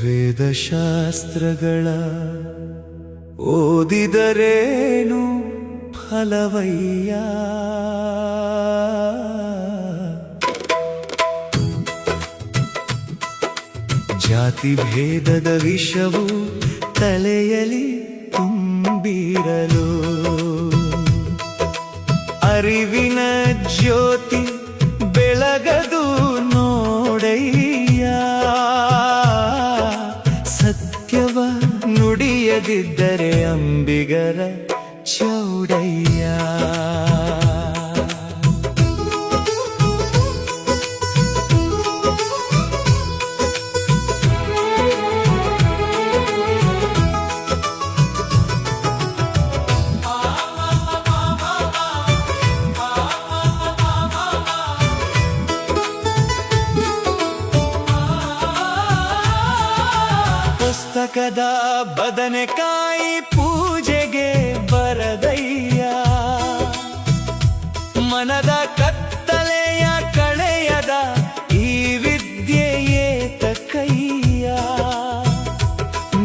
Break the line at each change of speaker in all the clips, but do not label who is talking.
ವೇದಶಾಸ್ತ್ರಗಳ ಓದಿದರೇನು ಫಲವಯ್ಯ, ಜಾತಿ ಭೇದದ ವಿಷವು ತಲೆಯಲ್ಲಿ ತುಂಬಿರಲು, ಅರಿವಿನ ಜ್ಯೋತಿ ಬೆಳಗದು ನೋಡಯ್ಯ, ಸತ್ಯವ ನುಡಿಯದಿದ್ದರೆ ಅಂಬಿಗರ ಚೌಡಯ್ಯ. ಪುಸ್ತಕದ ಬದನೆಕಾಯಿ ಪೂಜೆಗೆ ಬರದಯ್ಯ, ಮನದ ಕತ್ತಲೆಯ ಕಳೆಯದ ಈ ವಿದ್ಯೆಯೇ ತಕ್ಕಯ್ಯ,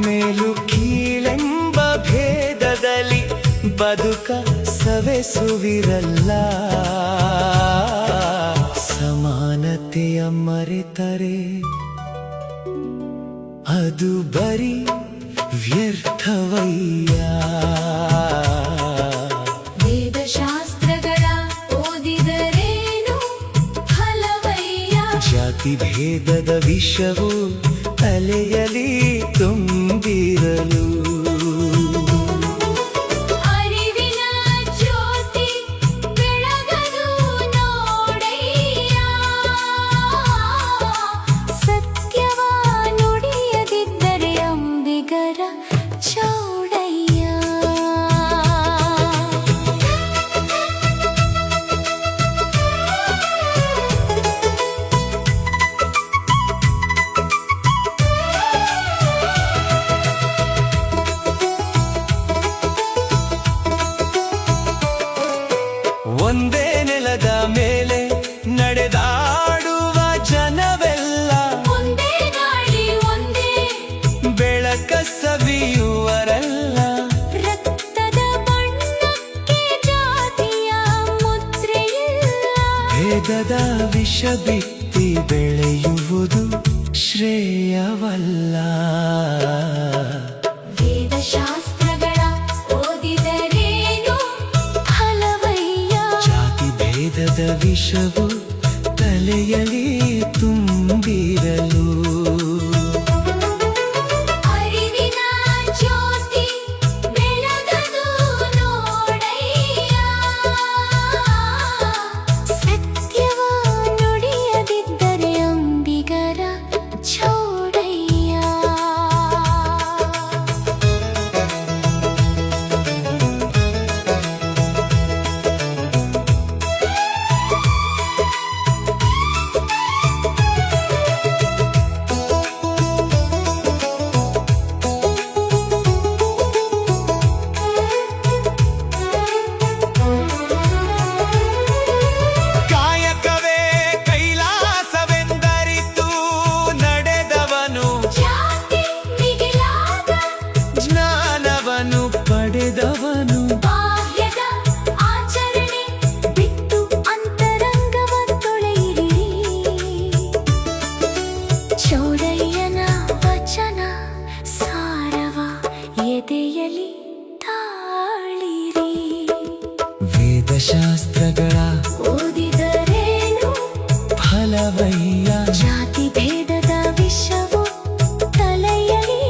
ಮೇಲು ಕೀಳೆಂಬ ಭೇದದಲ್ಲಿ ಬದುಕ ಸವೆಸುವಿರಲ್ಲ, ಸಮಾನತೆಯ ಮರೆತರೆ ಅದು ಬರೀ ವ್ಯರ್ಥವಯ್ಯ.
ವೇದಶಾಸ್ತ್ರಗಳ ಓದಿದರೇನು ಫಲವಯ್ಯ,
ಜಾತಿ ಭೇದದ ವಿಷವು ತಲೆಯಲ್ಲಿ ತುಂಬಿರಲು,
ಅರಿವಿನ ಜ್ಯೋತಿ ಬೆಳಗದು ನೋಡಯ್ಯ, ಸತ್ಯವ ನುಡಿಯದಿದ್ದರೆ ಅಂಬಿಗರ ಚೌಡಯ್ಯ.
ಒಂದೇ ನೆಲದ ಮೇಲೆ ನಡೆದಾಡುವ ಜನವೆಲ್ಲ,
ಒಂದೇ ಗಾಳಿ ಒಂದೇ
ಬೆಳಕ ಸವಿಯುವರಲ್ಲ,
ರಕ್ತದ ಬಣ್ಣಕ್ಕೆ ಜಾತಿಯ ಮುದ್ರೆಯಿಲ್ಲ,
ಭೇದದ ವಿಷ ಬಿತ್ತಿ ಬೆಳೆಯುವುದು ಶ್ರೇಯವಲ್ಲ.
ವೇದಶಾಸ್ತ್ರಗಳ ಓದಿದರೇನು ಫಲವಯ್ಯ,
ಜಾತಿ ಭೇದದ ವಿಷವು ತಲೆಯಲ್ಲಿ ತುಂಬಿರಲು,
ಅರಿವಿನ ಜ್ಯೋತಿ ಬೆಳಗದು ನೋಡಯ್ಯ, ಸತ್ಯವ ನುಡಿಯದಿದ್ದರೆ ಅಂಬಿಗರ ಚೌಡಯ್ಯ.
ಕಾಯಕವೇ ಕೈಲಾಸವೆಂದರಿತು ನಡೆದವನು,
ಜಾತಿ ಮಿಗಿಲಾದ
ಜ್ಞಾನವನ್ನು ಪಡೆದವನು,
ಬಾಹ್ಯದ ಆಚರಣೆ ಬಿಟ್ಟು ಅಂತರಂಗವ ತೊಳೆಯಿರಿ, ಚೌಡಯ್ಯನ ವಚನ ಸಾರವ ಎದೆಯಲಿ ತಾಳಿರಿ.
ವೇದಶಾಸ್ತ್ರಗಳ
ಓದಿದರೇನು
ಫಲವಯ್ಯ,
ಜಾತಿ ಭೇದದ ವಿಷವು ತಲೆಯಲ್ಲಿ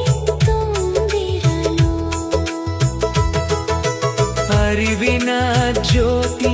ತುಂಬಿರಲು,
ಅರಿವಿನ ಜ್ಯೋತಿ